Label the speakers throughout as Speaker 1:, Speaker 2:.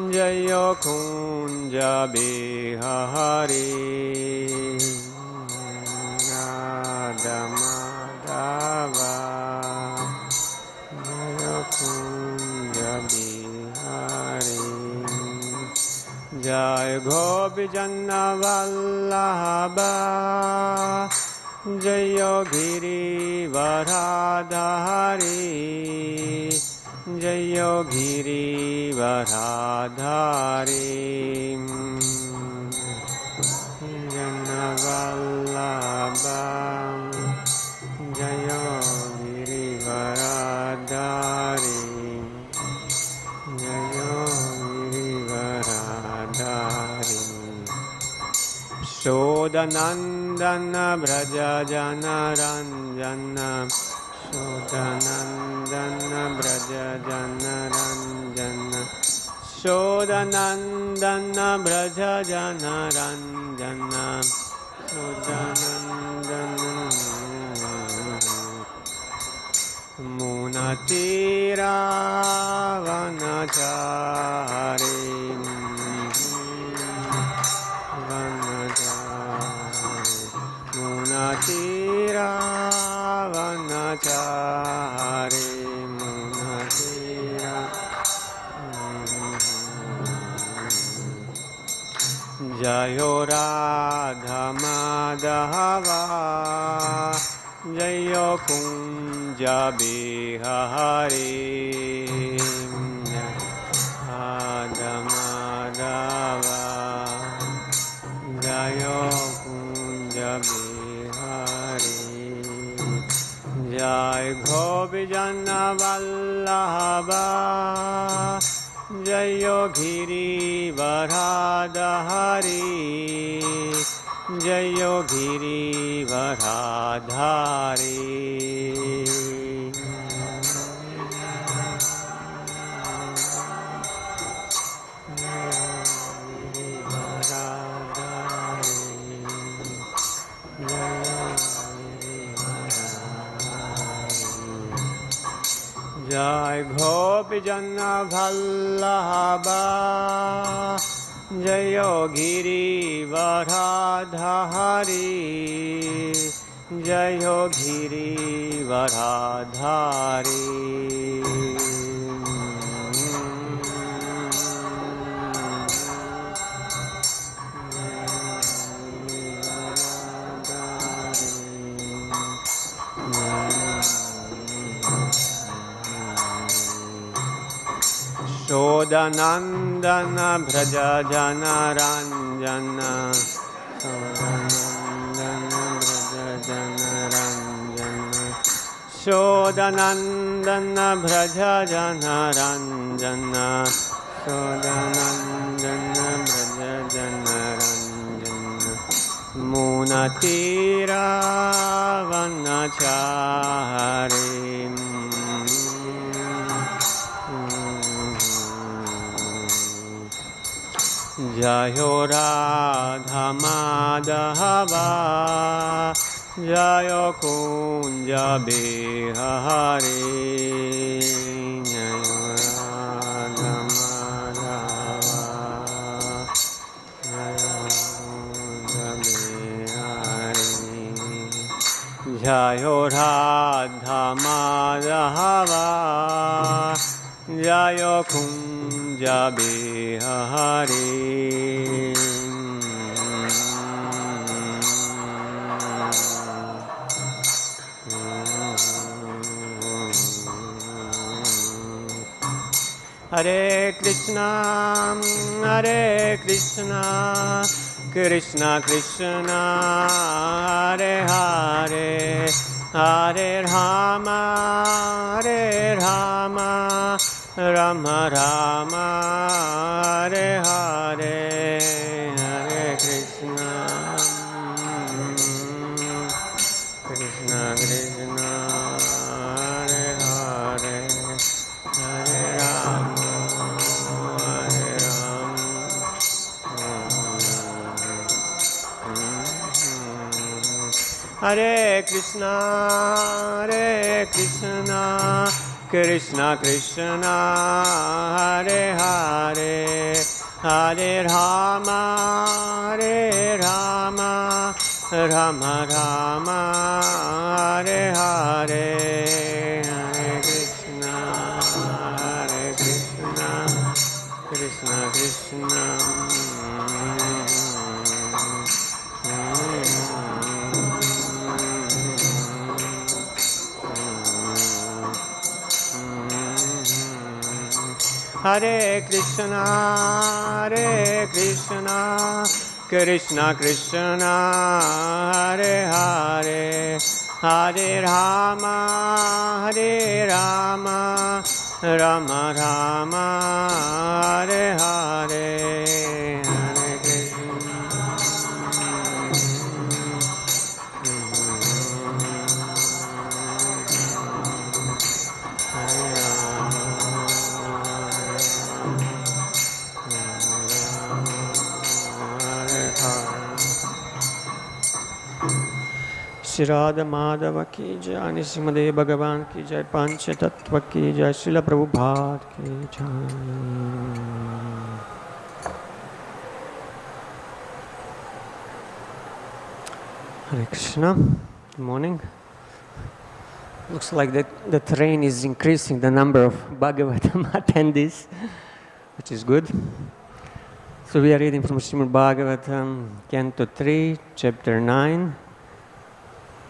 Speaker 1: Jayo Kunja Bihari Radha Madhava Jayo Kunja Bihari Jai Gopi Janna Vallabha Jayo Giri Varadhari Jayo Giri Varadhari Janna Vallabha Jayo Giri Varadhari Jayo Giri Varadhari Shodanandana Braja Jana Ranjana Shodanandana Braja Jana Ranjana Shodanandana Braja Jana Ranjana Shodanandana Munatira Vanachari Munatira Vanachari Munatira Jayo Radha Madhava Jayo Kunja Bihari Radha Madhava Jayo Kunja Bihari Jai Gopi Janna Vallabha Jayo Giri Varadhari Jayo Giri Varadhari Jai Gopi Janna Vallabha Jayo Giri Varadhari Jayo Giri Varadhari Shodanandana Braja Jana Ranjana Shodanandana Braja Jana Ranjana Shodanandana Braja Jana Ranjana Shodanandana Braja Jana Ranjana Munatira Vanachari Jayo Radha Madhava Jayo Kunja Bihari Jayo Radha Madhava Jayo Kunja Bihari Jayo Radha Madhava Jayo Kunja Bihari Hare Krishna Krishna Krishna Hare Hare Hare Rama Rama Rama Hare Hare Hare Krishna Krishna Krishna Hare Hare Hare Rama Hare Krishna Krishna Krishna Hare Hare Hare Rama Hare Rama Rama Rama Hare Hare Hare Krishna Krishna Krishna Hare Krishna Krishna Krishna Hare Hare Hare Rama Rama Rama Hare Hare Hare Krishna Shri Radha Madhava ki jai, Nrsimhadev Bhagavan ki jai, Pancha Tattva ki jai, Srila Prabhupada ki jai. Hare Krishna. Good morning. Looks like the train is increasing the number of Bhagavatam attendees, which is good. So we are reading from Srimad Bhagavatam, Canto 3, Chapter 9,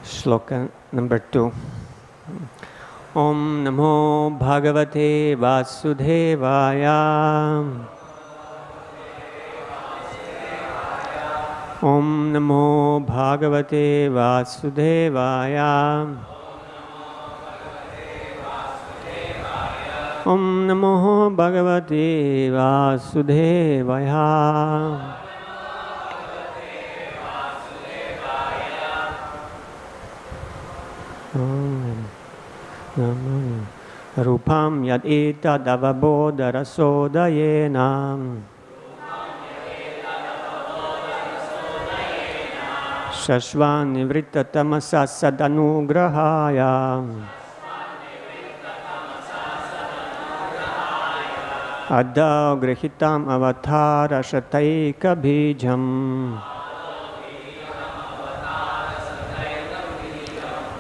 Speaker 1: Shloka number 2. Om Namo Bhagavate Vasudevaya. Om Namo Bhagavate Vasudevaya. Om Namo Bhagavate Vasudevaya. Rupam yad etad avabodharasodayena Shashvan nivrittatamasa sadanugrahaya Adau grihitam avatara shataika bijam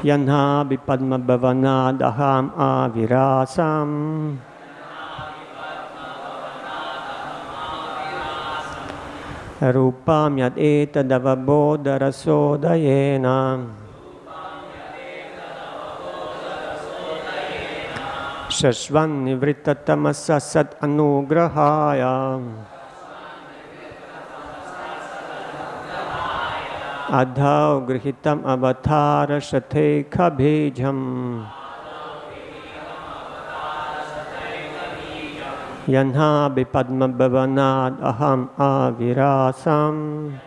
Speaker 1: Yanha bipadma bhavana daham avirasam Rupam yad etadavabodharasodayena Shashvan nivrittatamasa sat anugrahaya Adhau grihitam avatara shate kabhijam Yanha bipadma bhavanad aham avirasam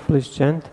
Speaker 1: Please chant.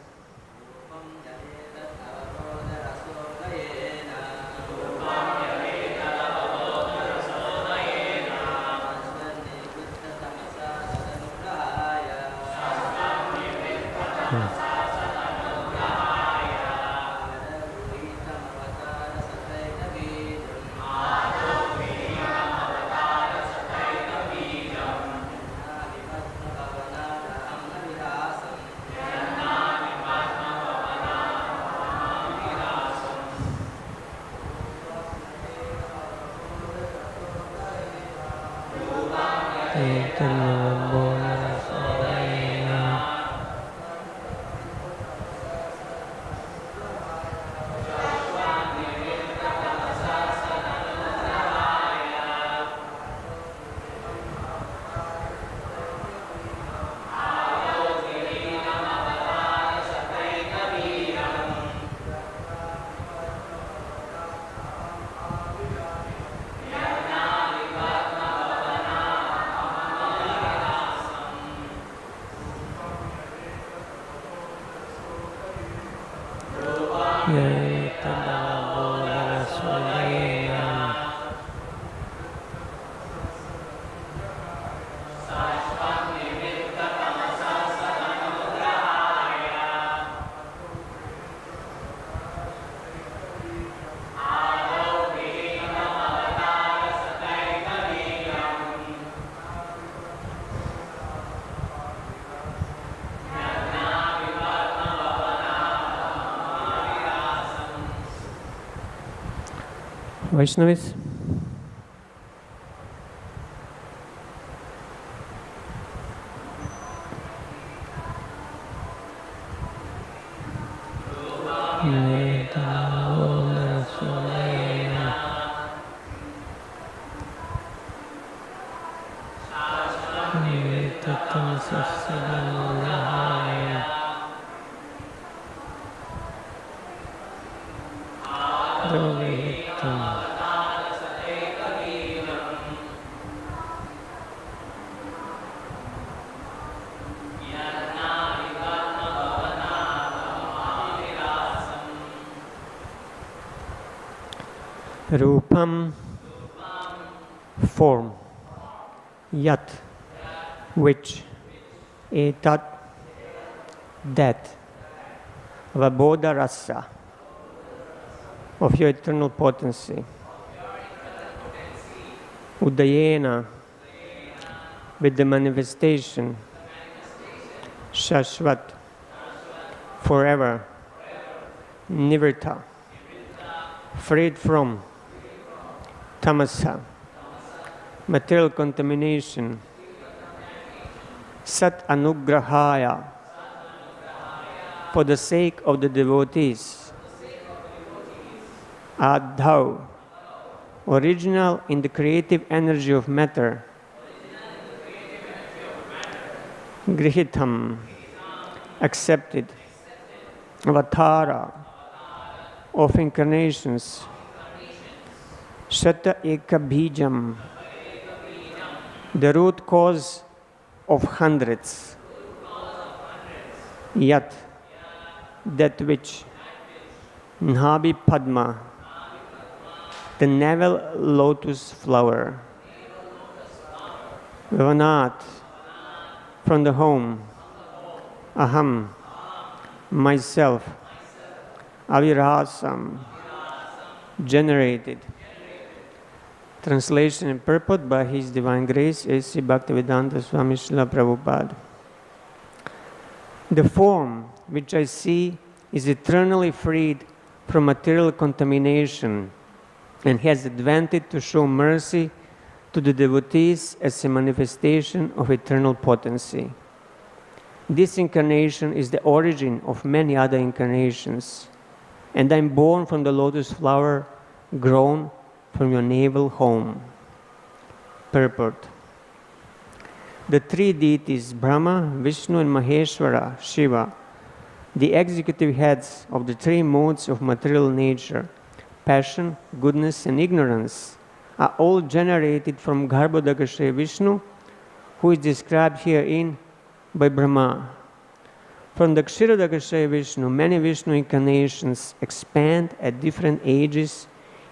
Speaker 1: Vaishnavis. Rupam, form, yat, which, etat, that, vabodha rasa, of your eternal potency, udayena, with the manifestation, shashvat, forever, nivrita, freed from, tamasa, material contamination, sat anugrahaya, for the sake of the devotees, adhau, original in the creative energy of matter, grihitam, accepted, avatara, of incarnations, Shata eka bijam, the root cause of hundreds, yat, that which, Nhabi Padma, the navel lotus flower, Vanat, from the home, Aham, myself, Avirasam, generated. Translation and purport by His Divine Grace, A.C. Bhaktivedanta Swami Srila Prabhupada. The form which I see is eternally freed from material contamination and has advantage to show mercy to the devotees as a manifestation of eternal potency. This incarnation is the origin of many other incarnations, and I am born from the lotus flower grown from your navel home. Purport. The three deities, Brahma, Vishnu and Maheshwara, Shiva, the executive heads of the three modes of material nature, passion, goodness and ignorance, are all generated from Garbhodakashayi Vishnu, who is described herein by Brahma. From the Kshirodakashayi Vishnu, many Vishnu incarnations expand at different ages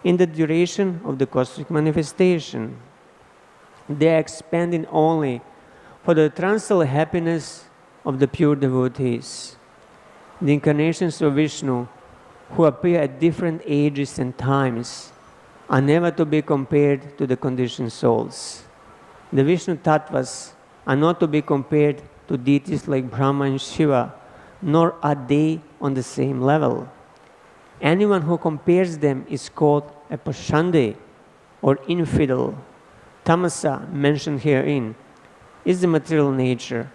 Speaker 1: in the duration of the cosmic manifestation. They are expanding only for the transcendental happiness of the pure devotees. The incarnations of Vishnu, who appear at different ages and times, are never to be compared to the conditioned souls. The Vishnu Tattvas are not to be compared to deities like Brahma and Shiva, nor are they on the same level. Anyone who compares them is called a Pashande, or infidel. Tamasa, mentioned herein, is the material nature,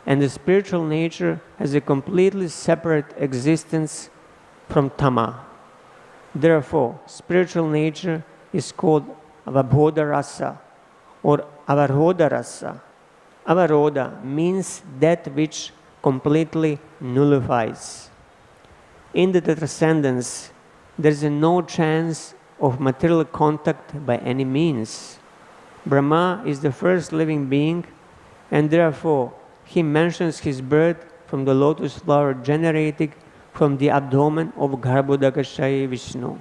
Speaker 1: and the spiritual nature has a completely separate existence from Tama. Therefore, spiritual nature is called Avabodha Rasa, or Avarodha Rasa. Avarodha means that which completely nullifies. In the transcendence, there is no chance of material contact by any means. Brahma is the first living being, and therefore he mentions his birth from the lotus flower generated from the abdomen of Garbhodakashayi Vishnu.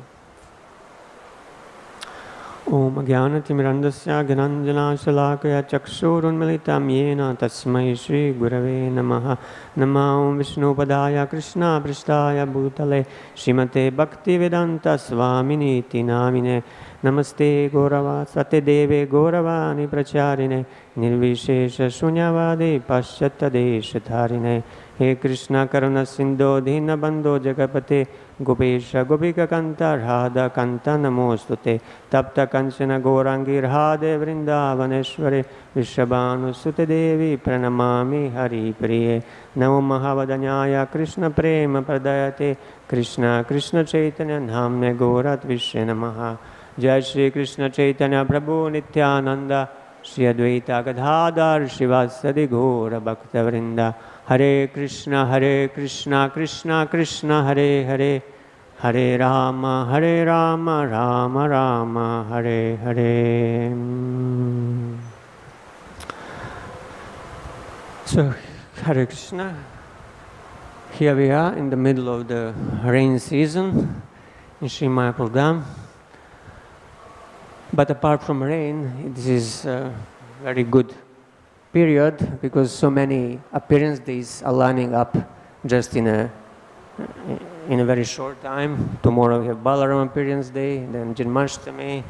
Speaker 1: Om Jnanatimirandasya Gyananjana Shalakaya Chakshurunmilitam Yena Tasmai Shri Gurave Namaha. Namah Vishnu Padaya Krishna Prishtaya Bhutale Srimate Bhaktivedanta Swamini Namine. Namaste Gaurava Sate Deve Gauravani Pracharine Nirvishesha Shunyavadi Paschata Deshatharine. He Krishna Karuna Sindho Dina Bandho Jagapate Gopesha Gopika Kanta Radha Kanta Namostute Tapta Kanchana Gaurangi Radhe Vrindavaneshwari Vishabhanu Sute Devi Pranamami Hari Priye Namo Mahavadanyaya Krishna Prema Pradayate Krishna Krishna Chaitanya Namne Gaurat Vishya Namaha Jai Shri Krishna Chaitanya Prabhu Nityananda Shri Advaita Gadadhar Shivasadi Gaura Bhakta Vrinda Hare Krishna Krishna Krishna Hare Hare Hare Rama Rama Rama Hare Hare. So Hare Krishna, here we are in the middle of the rain season in Sri Mayapur Dham. But apart from rain, this is a very good period because so many appearance days are lining up just in a very short time. Tomorrow we have Balaram appearance day, then Janmashtami.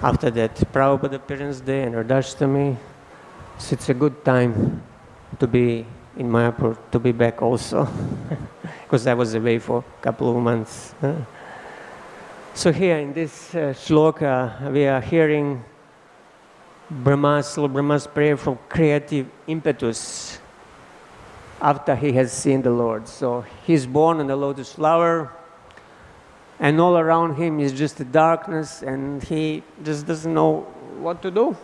Speaker 1: After that, Prabhupada appearance day and Ardashtami. So it's a good time to be in Mayapur, to be back also, because I was away for a couple of months. So here in this shloka, we are hearing Lord Brahma's prayer from creative impetus after he has seen the Lord. So he's born on the lotus flower, and all around him is just the darkness, and he just doesn't know what to do.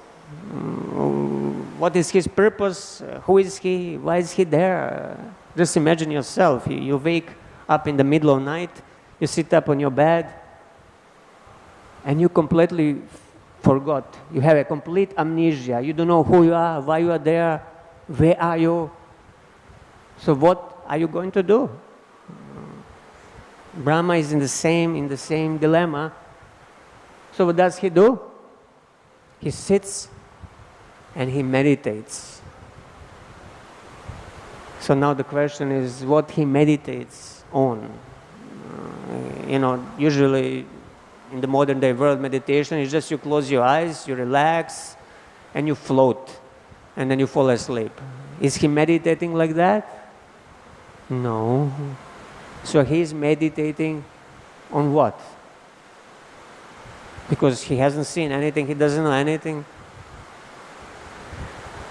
Speaker 1: What is his purpose? Who is he? Why is he there? Just imagine yourself. You wake up in the middle of the night, you sit up on your bed, and you completely forgot. You have a complete amnesia. You don't know who you are, why you are there, where are you. So what are you going to do? Brahma is in the same dilemma. So what does he do? He sits and he meditates. So now the question is what he meditates on. Usually in the modern day world, meditation is just you close your eyes, you relax, and you float, and then you fall asleep. Is he meditating like that? No. So he's meditating on what? Because he hasn't seen anything, he doesn't know anything.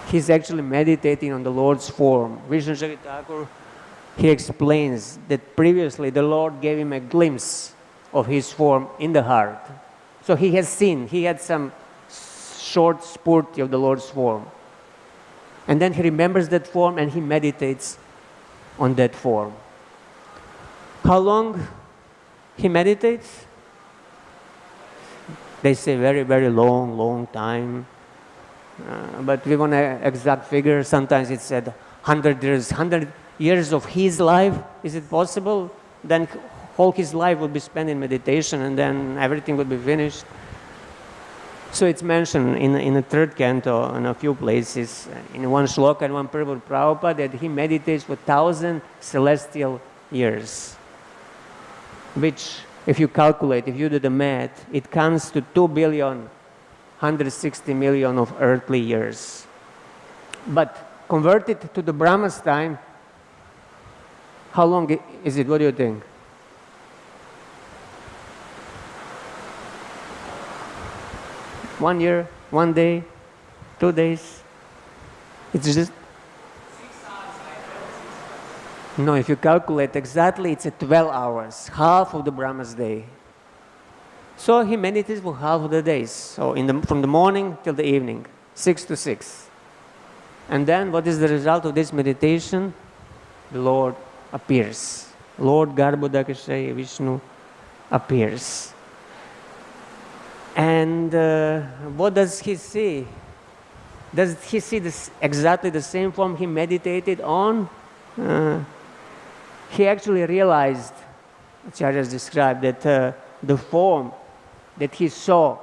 Speaker 1: He's actually meditating on the Lord's form. Vishnu Thakur, he explains that previously the Lord gave him a glimpse of his form in the heart. So he has seen, he had some short spurt of the Lord's form. And then he remembers that form and he meditates on that form. How long he meditates? They say very, very long time. But we want an exact figure. Sometimes it's said 100 years. 100 years of his life, is it possible? Then all his life would be spent in meditation and then everything would be finished. So it's mentioned in the third canto in a few places, in one shloka and one purport Prabhupada, that he meditates for 1,000 celestial years. Which, if you calculate, if you do the math, it comes to 2,160,000,000 of earthly years. But converted to the Brahma's time, how long is it? What do you think? One year, 1 day, 2 days. It's just... No, if you calculate exactly, it's 12 hours, half of the Brahma's day. So he meditates for half of the days. So from the morning till the evening, 6 to 6. And then what is the result of this meditation? The Lord appears. Lord Garbhodakashayi Vishnu appears. And what does he see? Does he see exactly the same form he meditated on? He actually realized, Acharya has described, that the form that he saw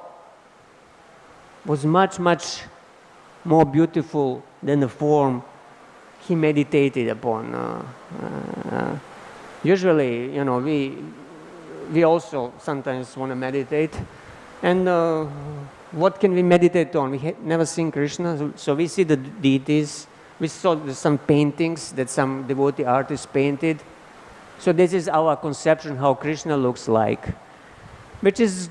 Speaker 1: was much, much more beautiful than the form he meditated upon. Usually, we also sometimes want to meditate. And what can we meditate on? We never seen Krishna, so we see the deities. We saw some paintings that some devotee artists painted. So this is our conception how Krishna looks like, which is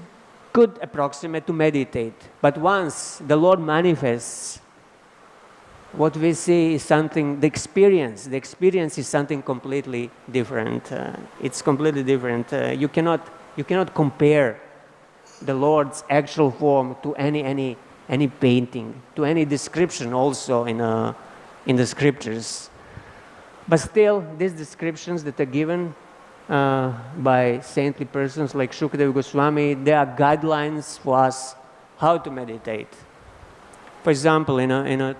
Speaker 1: good approximate to meditate. But once the Lord manifests, what we see is something, the experience is something completely different. It's completely different. You cannot compare the Lord's actual form to any painting, to any description also in the scriptures. But still, these descriptions that are given by saintly persons like Shukadeva Goswami, they are guidelines for us how to meditate. For example, in a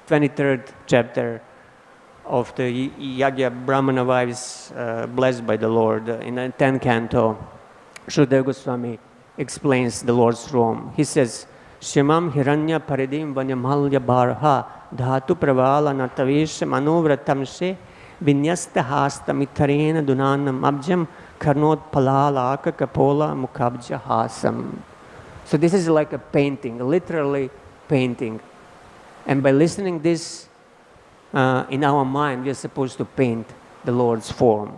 Speaker 1: 23rd chapter of the Yagya Brahmana wives blessed by the Lord, in the 10th canto, Shukadeva Goswami explains the Lord's throne. He says, Shimam Hiranya Paridim Vanyamalya Barha Dhatu Pravala Natavish Manuvratamse Vinyasta Hasta Mitarena Dunanam Abjam Karnot Palalaka Kapola Mukabja Hasam. So this is like a painting, literally painting. And by listening this in our mind, we are supposed to paint the Lord's form.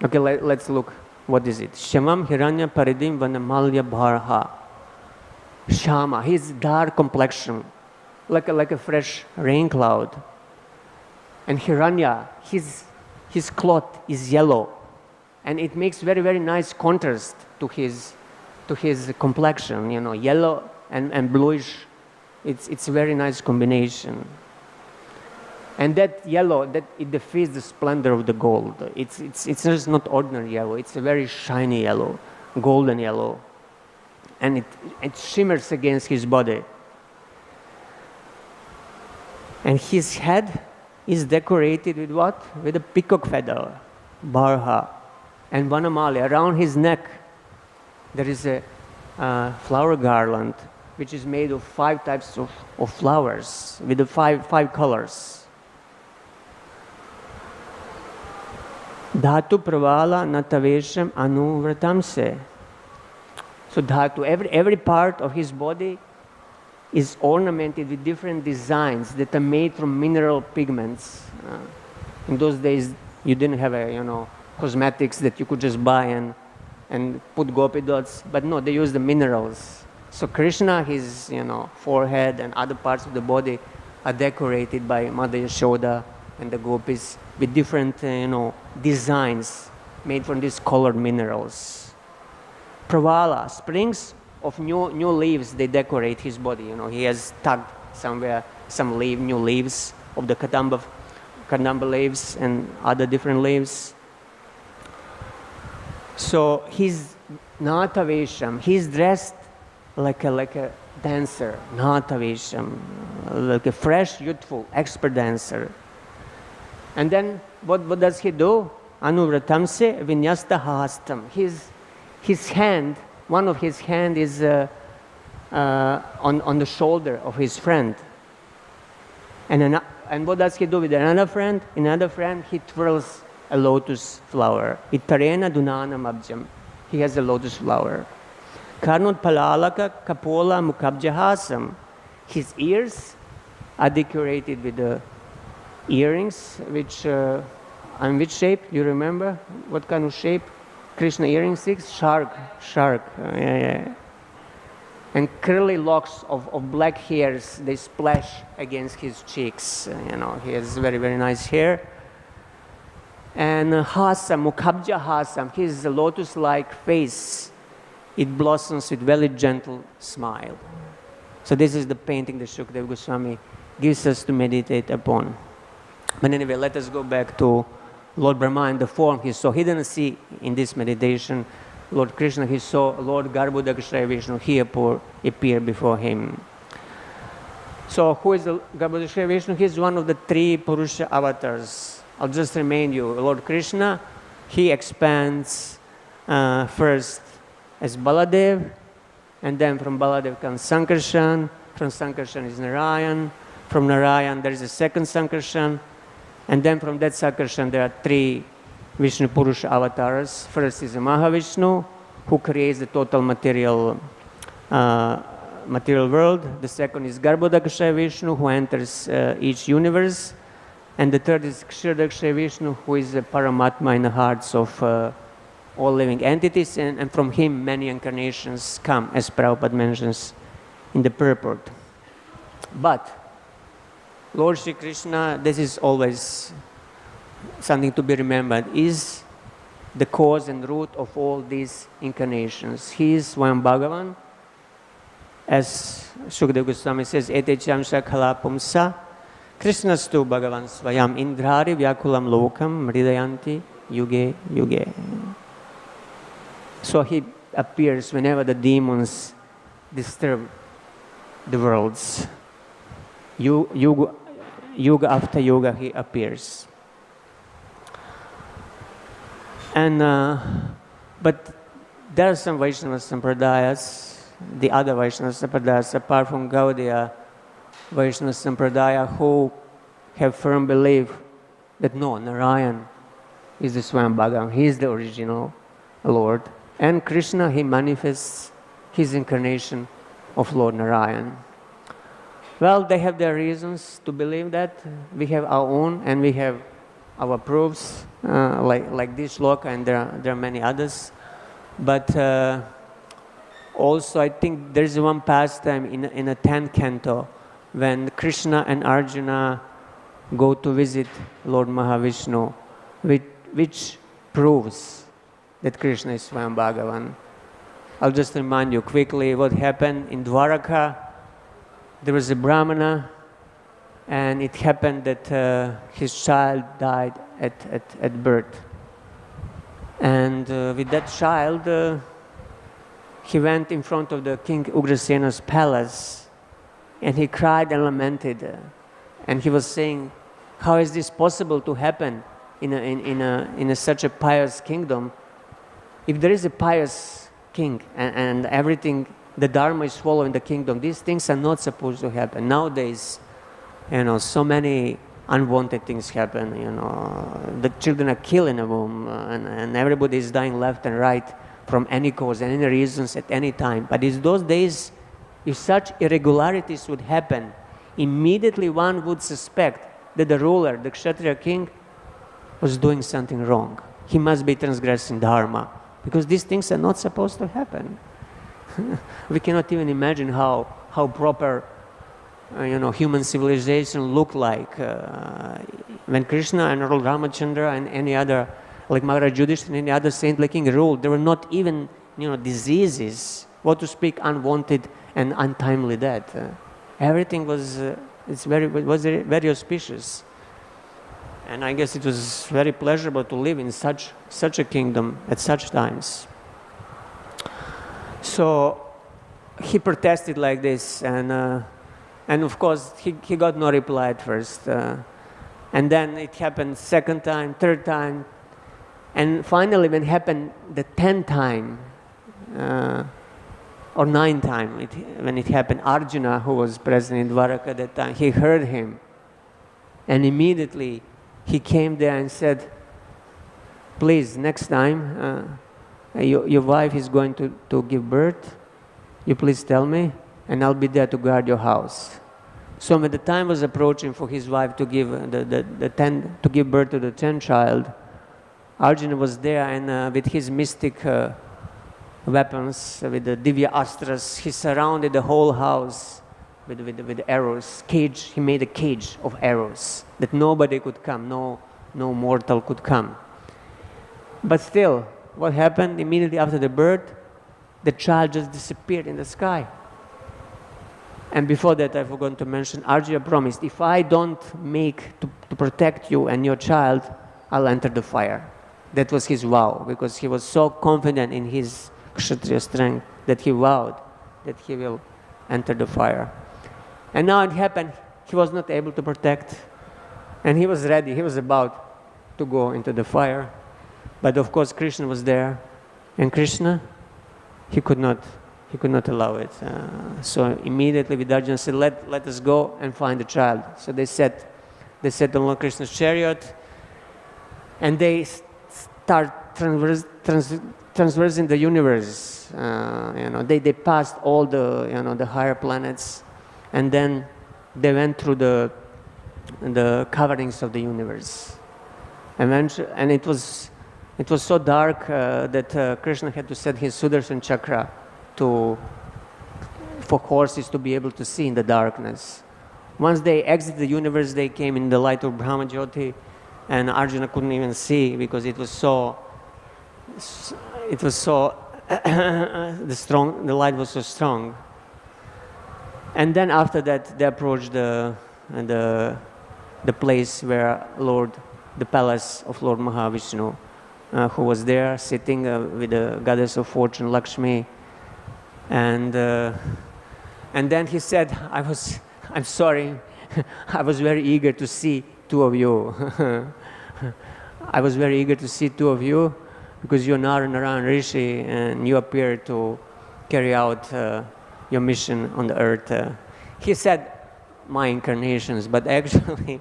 Speaker 1: Okay, let's look. What is it? Shamam Hiranya Paridim Vanamalya Bharha. Shama, his dark complexion, like a fresh rain cloud. And Hiranya, his cloth is yellow, and it makes very, very nice contrast to his complexion. You know, yellow and bluish. It's a very nice combination. And that yellow, it defeats the splendor of the gold. It's just not ordinary yellow. It's a very shiny yellow, golden yellow. And it shimmers against his body. And his head is decorated with what? With a peacock feather, barha. And vanamali, around his neck, there is a flower garland, which is made of 5 types of flowers, with the five colors. Dhatu pravala natavesham anuvratamse. So dhatu, every part of his body is ornamented with different designs that are made from mineral pigments. In those days, you didn't have cosmetics that you could just buy and put gopi dots, but no, they use the minerals. So Krishna, his forehead and other parts of the body are decorated by Mother Yashoda and the gopis with different designs made from these colored minerals. Pravala, springs of new leaves, they decorate his body. He has tugged somewhere some new leaves of the kadamba leaves and other different leaves. So he's Natavesham, he's dressed like a dancer, Natavesham, like a fresh, youthful, expert dancer. And then what does he do? Anuvratamse vinyasta hastam. His hand, one of his hand is on the shoulder of his friend. And what does he do with another friend? Another friend, he twirls a lotus flower. Itarena dunanam abjam. He has a lotus flower. Karnot palalaka kapola mukabjahasam. His ears are decorated with the earrings, which in which shape? You remember? What kind of shape Krishna earrings is? Shark. Yeah. And curly locks of black hairs, they splash against his cheeks. He has very, very nice hair. And hasam, mukhabja hasam, his lotus-like face, it blossoms with very gentle smile. So this is the painting that Shukadeva Goswami gives us to meditate upon. But anyway, let us go back to Lord Brahma and the form he saw. He didn't see in this meditation Lord Krishna. He saw Lord Garbhodakshaya Vishnu. He appeared before him. So who is the Garbhodakshaya Vishnu? He is one of the 3 Purusha avatars. I'll just remind you, Lord Krishna, he expands first as Baladev, and then from Baladev comes Sankarshan. From Sankarshan is Narayan. From Narayan there is a second Sankarshan. And then from that Sankarshan there are 3 Vishnu Purusha avatars. First is Mahavishnu, who creates the total material world. The second is Garbhodakshaya Vishnu, who enters each universe. And the third is Kshirodakshaya Vishnu, who is a Paramatma in the hearts of all living entities, and from him many incarnations come, as Prabhupada mentions in the purport. But Lord Shri Krishna, this is always something to be remembered, is the cause and root of all these incarnations. He is Swayam Bhagavan, as Shukadeva Goswami says, Ete Chamsha Khala Pumsa, Krishnastu Bhagavan Swayam Indrari Vyakulam Lokam Mridayanti Yuge Yuge. So he appears whenever the demons disturb the worlds. Yuga after yuga he appears. And but there are some Vaishnava Sampradayas, the other Vaishnava Sampradayas, apart from Gaudiya Vaishnava Sampradaya, who have firm belief that no, Narayan is the Swayam Bhagavan, he is the original Lord. And Krishna, he manifests his incarnation of Lord Narayan. Well, they have their reasons to believe that. We have our own, and we have our proofs, like this shloka, and there are many others. But also, I think there's one pastime in a 10th canto when Krishna and Arjuna go to visit Lord Mahavishnu, which proves that Krishna is Swayam Bhagavan. I'll just remind you quickly what happened in Dwaraka. There was a Brahmana, and it happened that his child died at birth. And with that child, he went in front of the King Ugrasena's palace, and he cried and lamented. And he was saying, how is this possible to happen in such a pious kingdom? If there is a pious king and everything, the Dharma is following the kingdom, these things are not supposed to happen. Nowadays, so many unwanted things happen, the children are killed in a womb, and everybody is dying left and right from any cause and any reasons at any time. But in those days, if such irregularities would happen, immediately one would suspect that the ruler, the Kshatriya king, was doing something wrong. He must be transgressing Dharma, because these things are not supposed to happen. We cannot even imagine how proper human civilization looked like when Krishna and Lord Ramachandra and any other, like Maharaj Yudhishthira and any other saintly king ruled. There were not even diseases, what to speak unwanted and untimely death. Everything was very auspicious, and I guess it was very pleasurable to live in such a kingdom at such times. So he protested like this, and of course he got no reply at first, and then it happened second time, third time, and finally when it happened the 10th time or 9th time, when it happened, Arjuna, who was present in Dwaraka at that time, he heard him, and immediately he came there and said, please, next time your wife is going to give birth, you please tell me, and I'll be there to guard your house. So when the time was approaching for his wife to give to give birth to the 10th child, Arjuna was there, and with his mystic weapons, with the Divya Astras, he surrounded the whole house with arrows. Cage. He made a cage of arrows that nobody could come, no mortal could come. But still, what happened immediately after the birth? The child just disappeared in the sky. And before that, I forgot to mention, Arjuna promised, if I don't make to protect you and your child, I'll enter the fire. That was his vow, because he was so confident in his Kshatriya strength that he vowed that he will enter the fire. And now it happened, he was not able to protect, and he was ready, he was about to go into the fire. But of course Krishna was there, and Krishna, he could not allow it. So immediately Vidarjana said, let us go and find the child. So they set on Lord Krishna's chariot, and they start transversing the universe. They passed all the the higher planets, and then they went through the the coverings of the universe. And it was so dark that Krishna had to set his Sudarshan chakra for horses to be able to see in the darkness. Once they exited the universe, they came in the light of Brahma Jyoti, and Arjuna couldn't even see because it was so the light was so strong. And then after that, they approached the place where the palace of Lord Mahavishnu, who was there sitting with the goddess of fortune, Lakshmi. And then he said, I'm sorry, I was very eager to see two of you. I was very eager to see two of you because you're Narayan Rishi and you appear to carry out your mission on the earth. He said, my incarnations, but actually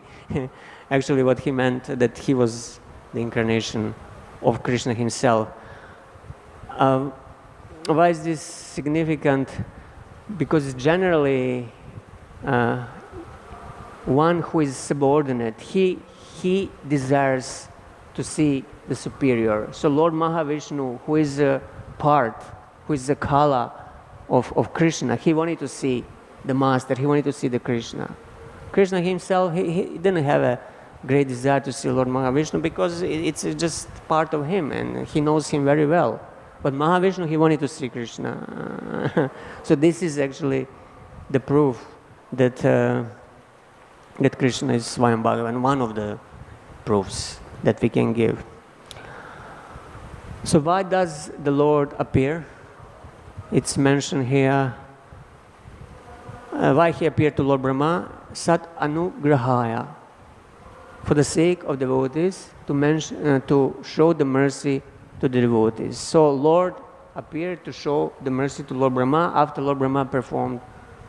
Speaker 1: what he meant that he was the incarnation of Krishna himself. Why is this significant? Because generally, one who is subordinate, he desires to see the superior. So Lord Mahavishnu, who is a part, who is the Kala of Krishna, he wanted to see the master, he wanted to see the Krishna. Krishna himself, he didn't have a great desire to see Lord Mahavishnu because it's just part of him and he knows him very well. But Mahavishnu, he wanted to see Krishna. So this is actually the proof that Krishna is Swayam Bhagavan, one of the proofs that we can give. So why does the Lord appear? It's mentioned here. Why he appeared to Lord Brahma? Sat Anugrahaya. For the sake of devotees, to show the mercy to the devotees. So Lord appeared to show the mercy to Lord Brahma after Lord Brahma performed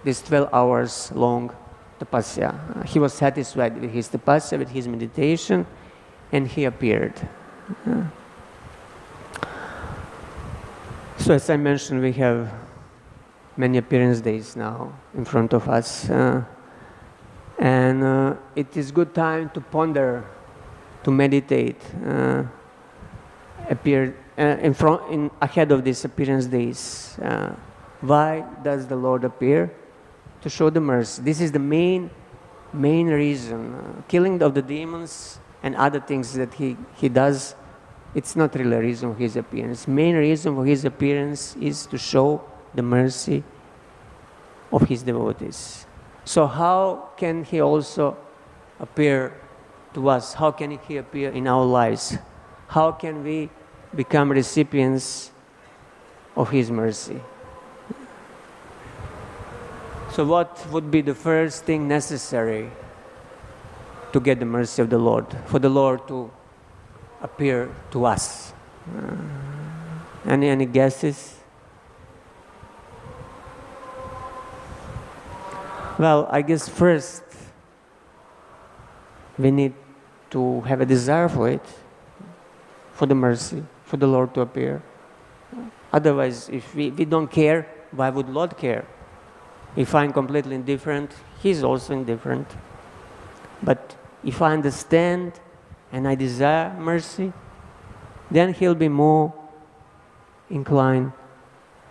Speaker 1: this 12 hours long tapasya. He was satisfied with his tapasya, with his meditation, and he appeared. So as I mentioned, we have many appearance days now in front of us. And it is good time to ponder, to meditate, ahead of these appearance days. Why does the Lord appear? To show the mercy. This is the main reason. Killing of the demons and other things that he does, it's not really a reason for his appearance. Main reason for his appearance is to show the mercy of his devotees. So how can he also appear to us? How can he appear in our lives? How can we become recipients of his mercy? So what would be the first thing necessary to get the mercy of the Lord, for the Lord to appear to us? Any guesses? Well, I guess first we need to have a desire for it, for the mercy, for the Lord to appear. Otherwise, if we don't care, why would Lord care? If I'm completely indifferent, He's also indifferent. But if I understand and I desire mercy, then He'll be more inclined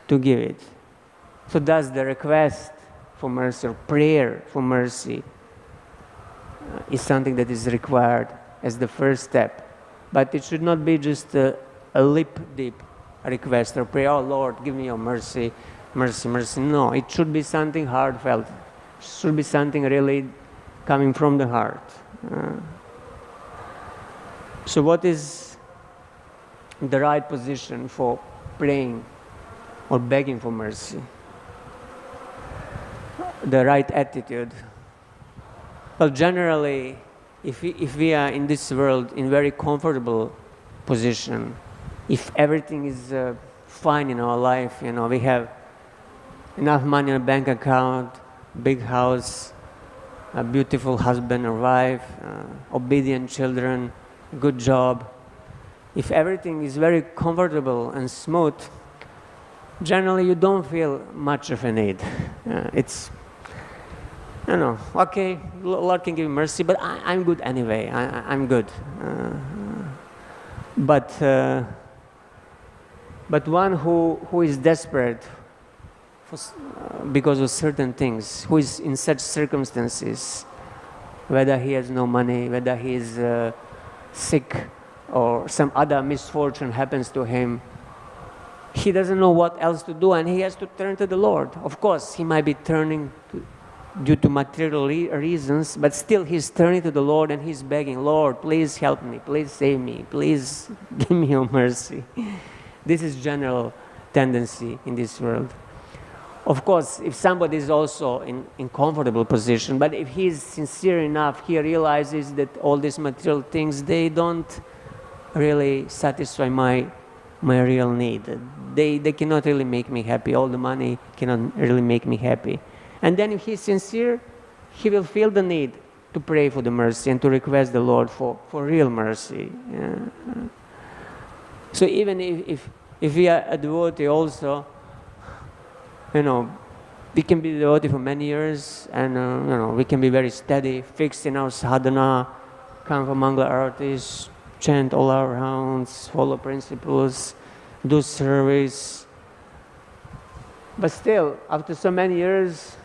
Speaker 1: to give it. So thus the request for mercy or prayer for mercy is something that is required as the first step. But it should not be just a lip-deep request or prayer, oh Lord, give me your mercy, mercy, mercy. No, it should be something heartfelt. It should be something really coming from the heart. So what is the right position for praying or begging for mercy? The right attitude. Well, generally, if we are in this world in very comfortable position, if everything is fine in our life, we have enough money in a bank account, big house, a beautiful husband or wife, obedient children, good job. If everything is very comfortable and smooth, generally you don't feel much of a need. okay, Lord can give me mercy, but I'm good anyway. I'm good. But one who is desperate because of certain things, who is in such circumstances, whether he has no money, whether he is sick, or some other misfortune happens to him, he doesn't know what else to do, and he has to turn to the Lord. Of course, he might be turning due to material reasons, but still he's turning to the Lord and he's begging, Lord, please help me, please save me, please give me your mercy. This is general tendency in this world. Of course, if somebody is also in comfortable position, but if he is sincere enough, he realizes that all these material things, they don't really satisfy my real need. They cannot really make me happy. All the money cannot really make me happy. And then if he's sincere, he will feel the need to pray for the mercy and to request the Lord for real mercy. Yeah. So even if we are a devotee also, we can be devotee for many years, and we can be very steady, fixed in our sadhana, come for Mangala Aartis, chant all our rounds, follow principles, do service. But still, after so many years,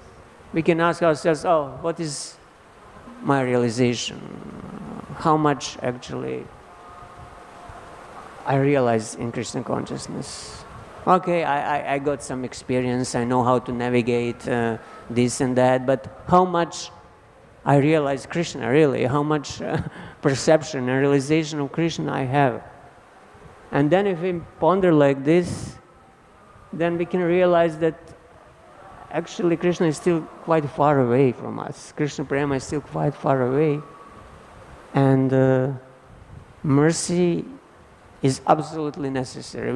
Speaker 1: we can ask ourselves, what is my realization? How much actually I realize in Krishna consciousness? Okay, I got some experience, I know how to navigate this and that, but how much I realize Krishna really, how much perception and realization of Krishna I have. And then if we ponder like this, then we can realize that actually Krishna is still quite far away from us. Krishna Prema is still quite far away. And mercy is absolutely necessary.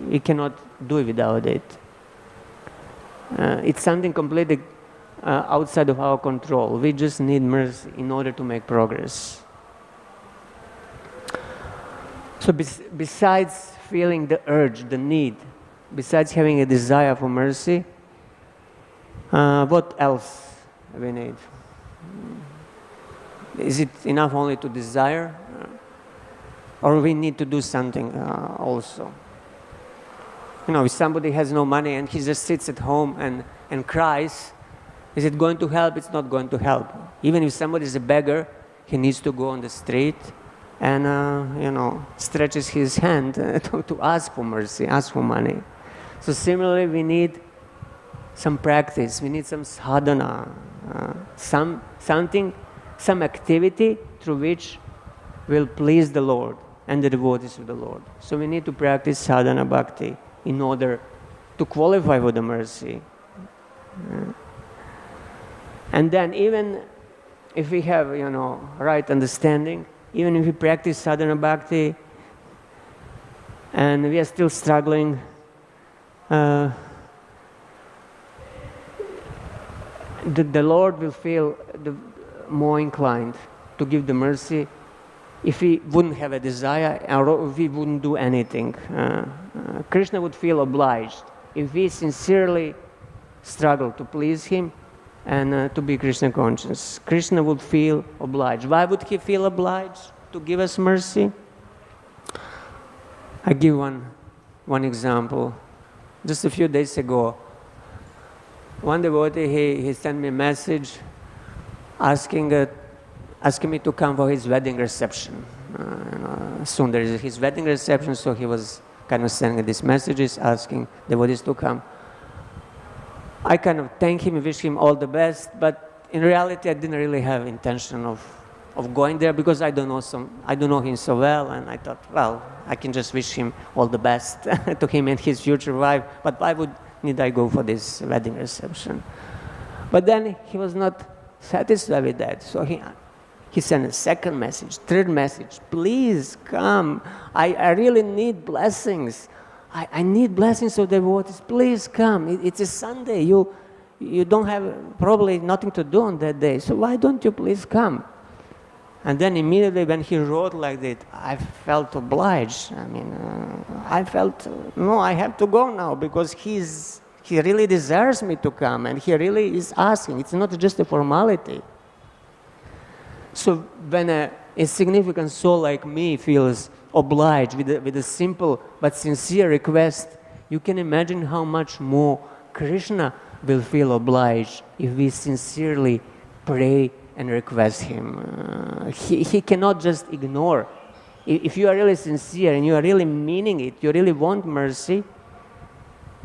Speaker 1: We cannot do it without it. It's something completely outside of our control. We just need mercy in order to make progress. So besides feeling the urge, the need, besides having a desire for mercy, what else we need? Is it enough only to desire? Or we need to do something also? If somebody has no money and he just sits at home and cries, is it going to help? It's not going to help. Even if somebody is a beggar, he needs to go on the street and, stretches his hand to ask for mercy, ask for money. So similarly, we need some practice, we need some sadhana, some activity through which will please the Lord and the devotees of the Lord. So we need to practice sadhana bhakti in order to qualify for the mercy. And then even if we have, right understanding, even if we practice sadhana bhakti and we are still struggling, the Lord will feel more inclined to give the mercy if we wouldn't have a desire or if we wouldn't do anything. Krishna would feel obliged if we sincerely struggle to please him and to be Krishna conscious. Krishna would feel obliged. Why would he feel obliged to give us mercy? I give one example. Just a few days ago, one devotee, he sent me a message asking me to come for his wedding reception. Soon there is his wedding reception, so he was kind of sending these messages asking devotees to come. I kind of thank him and wish him all the best, but in reality I didn't really have intention of going there because I don't know him so well, and I thought, well, I can just wish him all the best to him and his future wife, but why need I go for this wedding reception? But then he was not satisfied with that, so he sent a second message, third message, please come, I really need blessings. I need blessings of devotees, please come. It's a Sunday, you don't have probably nothing to do on that day, so why don't you please come? And then immediately when he wrote like that, I felt obliged. I mean, I felt, no, I have to go now because he's He really desires me to come, and he really is asking. It's not just a formality. So when a insignificant soul like me feels obliged with a simple but sincere request, you can imagine how much more Krishna will feel obliged if we sincerely pray and request him. He cannot just ignore. If you are really sincere and you are really meaning it, you really want mercy,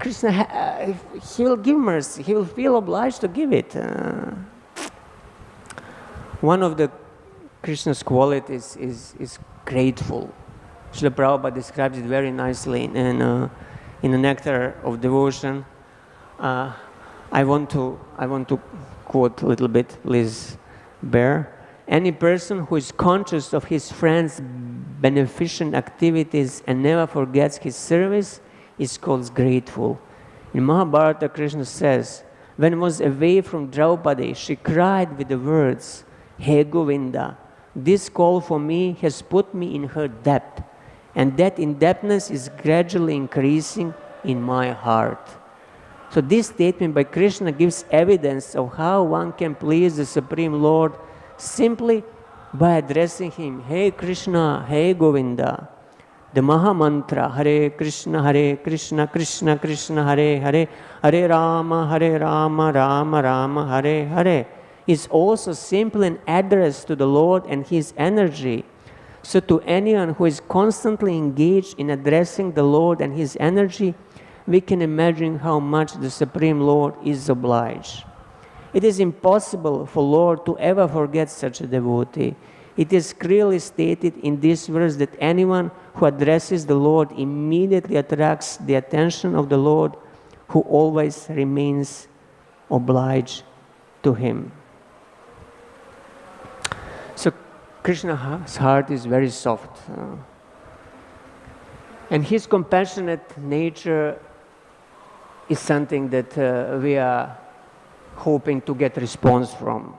Speaker 1: Krishna, he will give mercy. He will feel obliged to give it. One of the Krishna's qualities is grateful. Srila Prabhupada describes it very nicely in the Nectar of Devotion. I want to quote a little bit, please bear. Any person who is conscious of his friend's beneficent activities and never forgets his service is called grateful. In Mahabharata, Krishna says, when he was away from Draupadi, she cried with the words, "Hey Govinda, this call for me has put me in her debt, and that in-debtness is gradually increasing in my heart." So this statement by Krishna gives evidence of how one can please the Supreme Lord simply by addressing him, "Hey Krishna, Hey Govinda." The Maha Mantra, Hare Krishna, Krishna Krishna, Hare Hare, Hare Rama, Rama Rama, Hare Hare, is also simply an address to the Lord and his energy. So to anyone who is constantly engaged in addressing the Lord and his energy, we can imagine how much the Supreme Lord is obliged. It is impossible for Lord to ever forget such a devotee. It is clearly stated in this verse that anyone who addresses the Lord immediately attracts the attention of the Lord, who always remains obliged to him. So Krishna's heart is very soft. And his compassionate nature is something that we are hoping to get response from.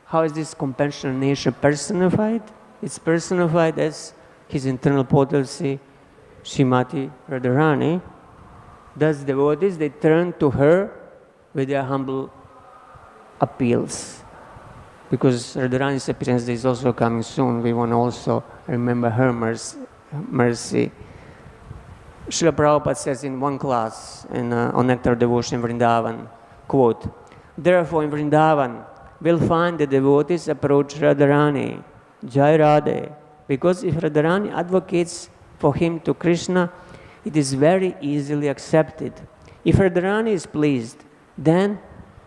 Speaker 1: How is this compassionate nature personified? It's personified as his internal potency, Srimati Radharani. Thus devotees, they turn to her with their humble appeals. Because Radharani's appearance is also coming soon, we want to also remember her mercy. Srila Prabhupada says in one class on Nectar Devotion in Vrindavan, quote, "Therefore in Vrindavan, we'll find the devotees approach Radharani, Jai Radhe, because if Radharani advocates for him to Krishna, it is very easily accepted. If Radharani is pleased, then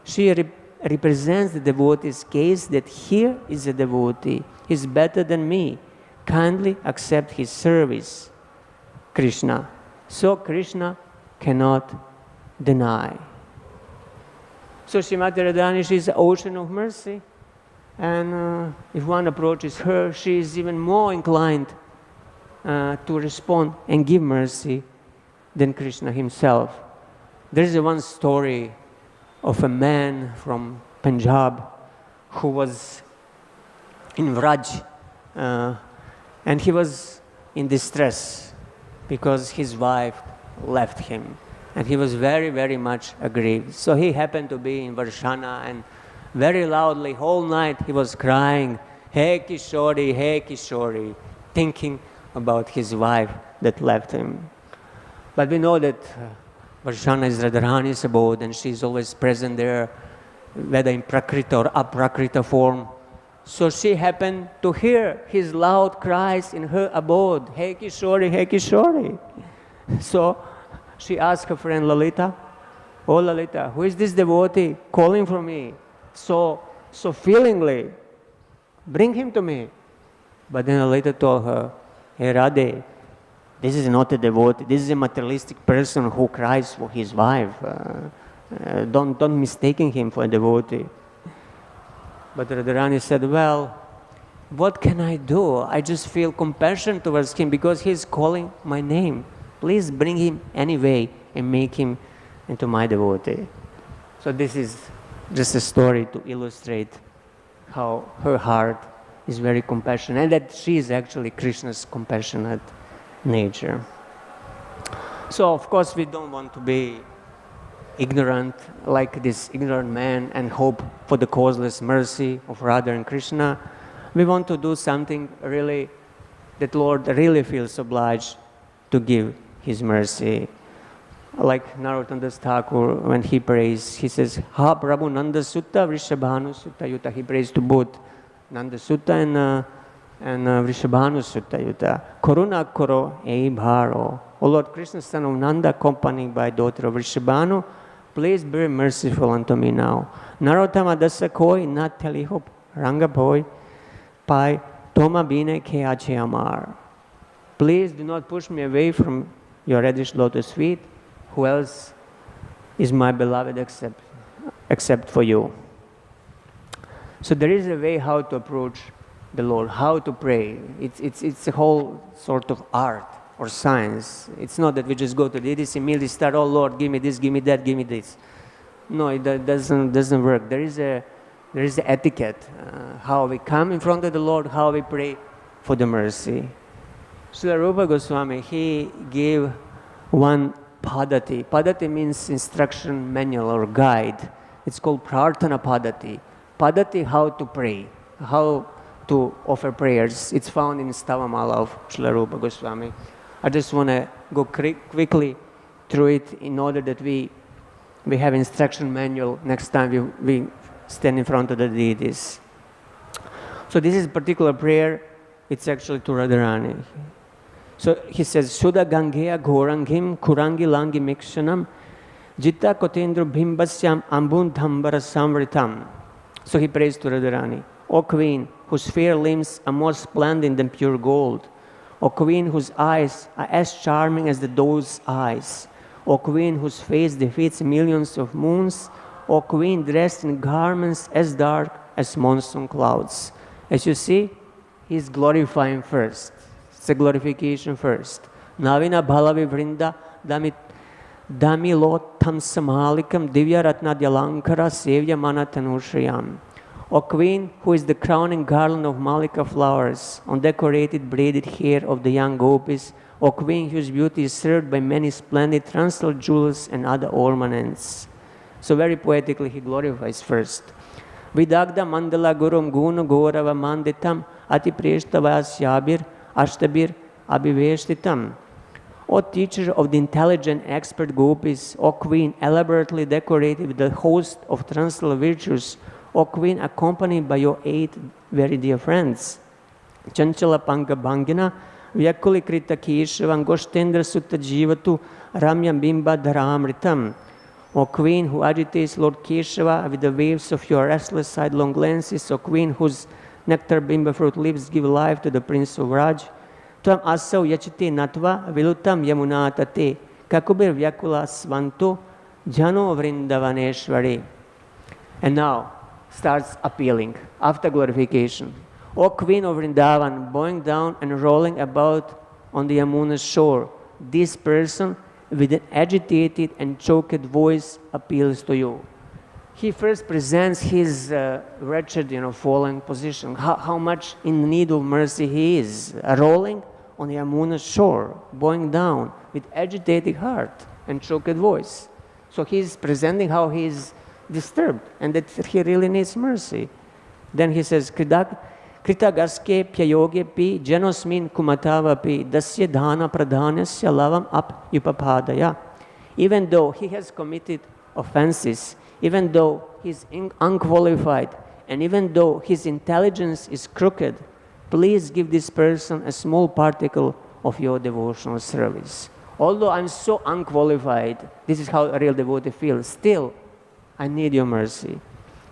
Speaker 1: she represents the devotee's case that here is a devotee, he is better than me, kindly accept his service, Krishna." So Krishna cannot deny. So Srimati Radharani, she is the ocean of mercy. And if one approaches her, she is even more inclined to respond and give mercy than Krishna himself. There is one story of a man from Punjab who was in Vraj, and he was in distress because his wife left him. And he was very, very much aggrieved. So he happened to be in Varshana, and very loudly, whole night, he was crying, "Hey Kishori," thinking about his wife that left him. But we know that Varshana is Radharani's abode, and she is always present there, whether in Prakrita or Aprakrita form. So she happened to hear his loud cries in her abode, "Hey Kishori." So she asked her friend Lalita, "Oh Lalita, who is this devotee calling for me so feelingly? Bring him to me." But then Lalita told her, "Hey Radhe, this is not a devotee, this is a materialistic person who cries for his wife. Don't mistake him for a devotee." But Radharani said, "Well, what can I do? I just feel compassion towards him because he's calling my name. Please bring him anyway and make him into my devotee." So this is just a story to illustrate how her heart is very compassionate, and that she is actually Krishna's compassionate nature. So of course we don't want to be ignorant, like this ignorant man, and hope for the causeless mercy of Radha and Krishna. We want to do something really that Lord really feels obliged to give His mercy. Like Narottam Das Thakur, when he prays, he says, Ha Prabhu Nanda Sutta Vrishabhanu Sutta Yuta. He prays to both Nanda Sutta and Vrishabhanu Sutta Yuta. Karuna Koro Ei Bharo. O Lord Krishna, son of Nanda, accompanied by daughter of Vrishabhanu, please be merciful unto me now. Narottama Dasa Koi Nat Telihop Ranga Poi Pai Toma Bine Ke Ache Amar. Please do not push me away from your reddish lotus feet. Who else is my beloved except for you? So there is a way how to approach the Lord, how to pray. It's a whole sort of art or science. It's not that we just go to this immediately start, oh Lord, give me this, give me that, give me this. No, it doesn't work. There is a etiquette, how we come in front of the Lord, how we pray for the mercy. Srila Rupa Goswami, he gave one Padati. Padati means instruction manual or guide. It's called Prarthana Padati. Padati, how to pray, how to offer prayers. It's found in Stavamala of Srila Rupa Goswami. I just want to go quickly through it in order that we have instruction manual next time we stand in front of the deities. So this is a particular prayer. It's actually to Radharani. So he says, Sudha Gangeya Ghorangim Kurangi Langi Mikshanam Jitta Kotendra Bhimbasyam Ambundhambara Samritam. So he prays to Radharani. O Queen, whose fair limbs are more splendid than pure gold. O Queen, whose eyes are as charming as the doe's eyes. O Queen, whose face defeats millions of moons. O Queen, dressed in garments as dark as monsoon clouds. As you see, he's glorifying first. It's a glorification first. Navina Bhalavi Vrinda Damilotam Samalikam Divya Ratna Dyalankara Sevya Manatanushayam. O Queen, who is the crowning garland of Malika flowers on decorated braided hair of the young gopis. O Queen, whose beauty is served by many splendid translucent jewels and other ornaments. So very poetically he glorifies first. Vidagda Mandala Gurum Gunu Gaurava Manditam Ati Preshtavasyabir Ashtabir Abhiveshtitam. O teacher of the intelligent expert gopis, O Queen, elaborately decorated with the host of transcendental virtues, O Queen, accompanied by your 8 very dear friends. Chanchala Panka Bhangina, Vyakuli Krita Keshavam, Goshtendra Sutta Jivatu, Ramya Bimba Dharamritam. O Queen, who agitates Lord Keshava with the waves of your restless sidelong glances, O Queen, whose nectar bimba fruit lips give life to the Prince of Raj. Tvam asau yachite natva vilutam yamunatate kakubir vyakula svanto jano vrindavaneshwari. And now starts appealing after glorification. O Queen of Vrindavan, bowing down and rolling about on the Yamuna's shore, this person with an agitated and choked voice appeals to you. He first presents his wretched, fallen position, how much in need of mercy he is, rolling on the Yamuna's shore, bowing down with agitated heart and choked voice. So he's presenting how he is disturbed and that he really needs mercy. Then he says, Krita gaske pyayoge pi janosmin kumatava pi dasya dhana pradhanasya lavam ap yupapadaya. Even though he has committed offenses, even though he's unqualified, and even though his intelligence is crooked, please give this person a small particle of your devotional service. Although I'm so unqualified, this is how a real devotee feels, still, I need your mercy.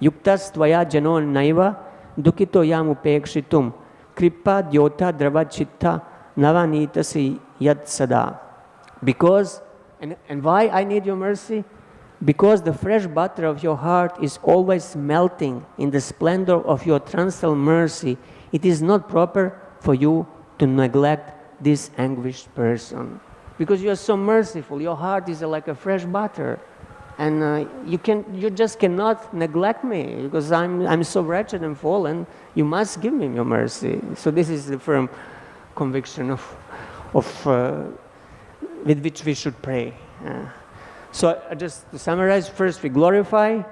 Speaker 1: Yuktas tvaya jano naiva dukito yam upekshitum kripa dyota drava chitta navanitasi yat sada. Because, and why I need your mercy? Because the fresh butter of your heart is always melting in the splendor of your transcendental mercy. It is not proper for you to neglect this anguished person. Because you are so merciful, your heart is like a fresh butter. And you just cannot neglect me because I'm so wretched and fallen. You must give me your mercy. So this is the firm conviction with which we should pray. So just to summarize, first we glorify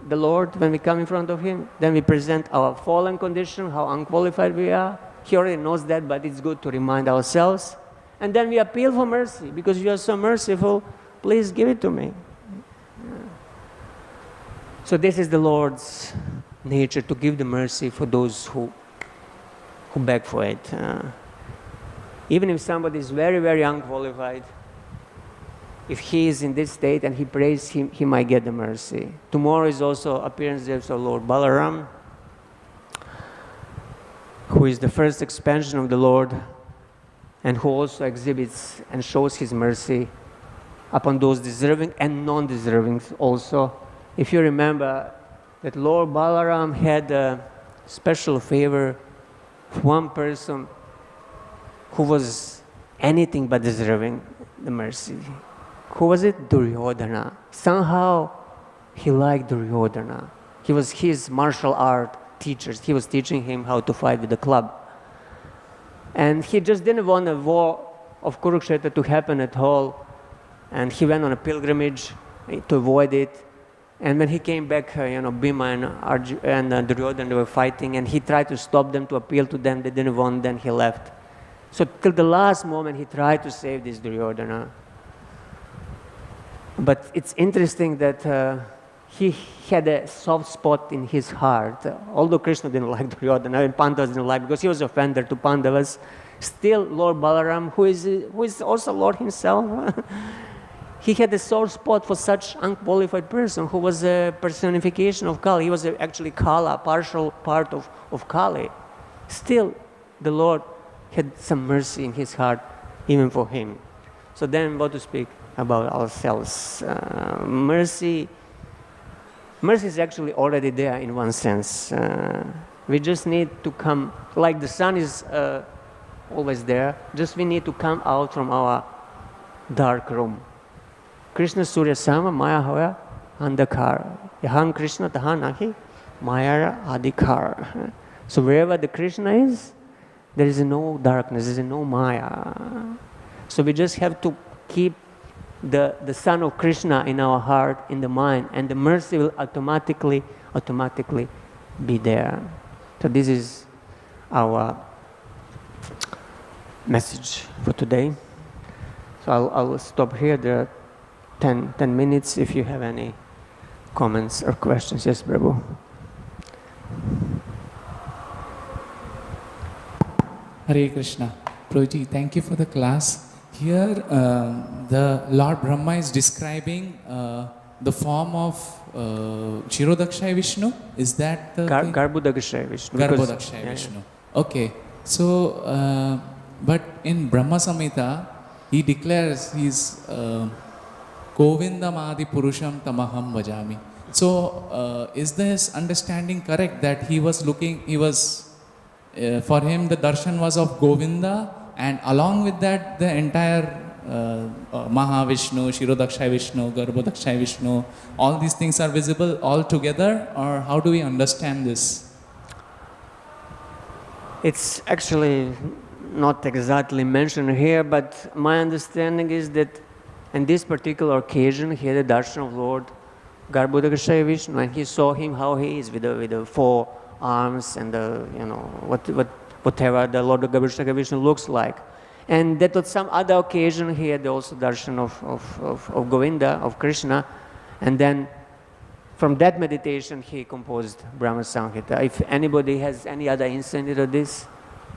Speaker 1: the Lord when we come in front of Him. Then we present our fallen condition, how unqualified we are. He already knows that, but it's good to remind ourselves. And then we appeal for mercy. Because you are so merciful, please give it to me. So this is the Lord's nature, to give the mercy for those who beg for it. Even if somebody is very, very unqualified, if he is in this state and he prays, he might get the mercy. Tomorrow is also appearance day of Lord Balaram, who is the first expansion of the Lord, and who also exhibits and shows his mercy upon those deserving and non-deserving also. If you remember that Lord Balaram had a special favor for one person who was anything but deserving the mercy. Who was it? Duryodhana. Somehow he liked Duryodhana. He was his martial art teacher. He was teaching him how to fight with the club. And he just didn't want the war of Kurukshetra to happen at all. And he went on a pilgrimage to avoid it. And when he came back, Bhima and Duryodhana were fighting, and he tried to stop them, to appeal to them. They didn't want, then he left. So till the last moment, he tried to save this Duryodhana. But it's interesting that he had a soft spot in his heart. Although Krishna didn't like Duryodhana, and Pandavas didn't like, because he was offender to Pandavas, still Lord Balaram, who is also Lord himself, he had a sore spot for such unqualified person who was a personification of Kali. He was actually Kala, partial part of Kali. Still, the Lord had some mercy in his heart, even for him. So then what to speak about ourselves? Mercy is actually already there in one sense. We just need to come, like the sun is always there, just we need to come out from our dark room. Krishna Surya Sama Maya Hoya Andhakar. Yaham Krishna Taha Nahi Maya Adhikar. So wherever the Krishna is, there is no darkness, there is no Maya. So we just have to keep the sun of Krishna in our heart, in the mind, and the mercy will automatically be there. So this is our message for today. So I'll stop here. There are 10 minutes if you have any comments or questions. Yes, Prabhu.
Speaker 2: Hare Krishna. Prabhuji, thank you for the class. Here, the Lord Brahma is describing the form of Kshirodakshaya Vishnu. Is that the
Speaker 1: Garbhodakshaya Vishnu.
Speaker 2: Garbhodakshaya Vishnu. Okay. So, but in Brahma Samhita, he declares he's Govindam Adi Purusham Tamaham Vajami. So, is this understanding correct that he was for him the darshan was of Govinda, and along with that the entire Mahavishnu, Kshirodakshaya Vishnu, Garbhodakshaya Vishnu, all these things are visible all together, or how do we understand this?
Speaker 1: It's actually not exactly mentioned here, but my understanding is that in this particular occasion he had a darshan of Lord Garbhodakshaya Vishnu, and he saw him how he is with the 4 arms and whatever the Lord Garbhodakshaya Vishnu looks like. And that at some other occasion he had also darshan of Govinda, of Krishna, and then from that meditation he composed Brahma Samhita. If anybody has any other insight into this,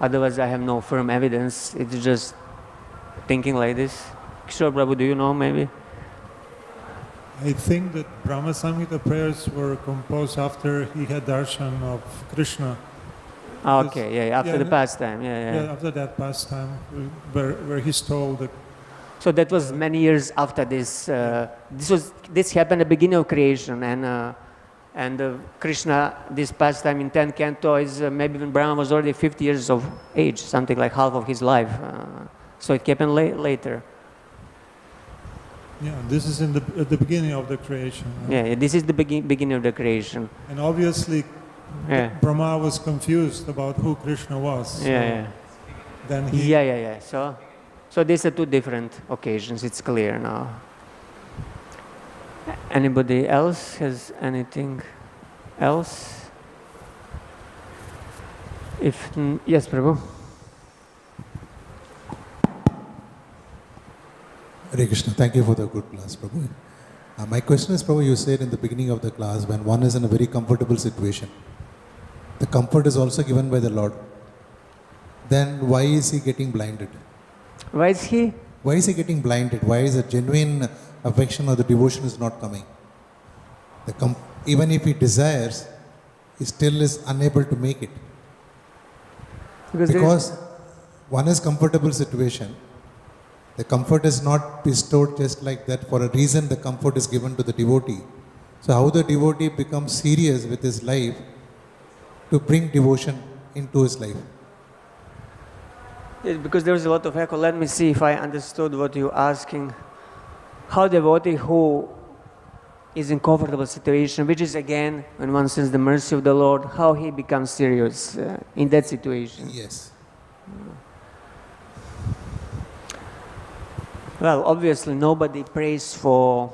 Speaker 1: otherwise I have no firm evidence, it's just thinking like this. Kishore Prabhu, do you know maybe?
Speaker 3: I think that Brahma Samhita prayers were composed after he had darshan of Krishna.
Speaker 1: Okay, after the pastime,
Speaker 3: Yeah, after that pastime, where he's told that.
Speaker 1: So that was many years after this. This happened at the beginning of creation, and Krishna, this pastime in 10th canto is maybe when Brahma was already 50 years of age, something like half of his life. So it happened later.
Speaker 3: Yeah, this is at the beginning of the creation. Right?
Speaker 1: Yeah, this is the beginning of the creation.
Speaker 3: And obviously, Brahma was confused about who Krishna was.
Speaker 1: Then he... So these are 2 different occasions, it's clear now. Anybody else has anything else? Yes, Prabhu.
Speaker 4: Hare Krishna, thank you for the good class, Prabhu. My question is, Prabhu, you said in the beginning of the class, when one is in a very comfortable situation, the comfort is also given by the Lord. Then why is he getting blinded?
Speaker 1: Why is he?
Speaker 4: Why is he getting blinded? Why is a genuine affection or the devotion is not coming? Even if he desires, he still is unable to make it. Because one is comfortable situation. The comfort is not bestowed just like that. For a reason, the comfort is given to the devotee. So how the devotee becomes serious with his life to bring devotion into his life?
Speaker 1: Yes, because there was a lot of echo. Let me see if I understood what you're asking. How devotee who is in comfortable situation, which is again, when one sees the mercy of the Lord, how he becomes serious in that situation.
Speaker 4: Yes.
Speaker 1: Well, obviously nobody prays for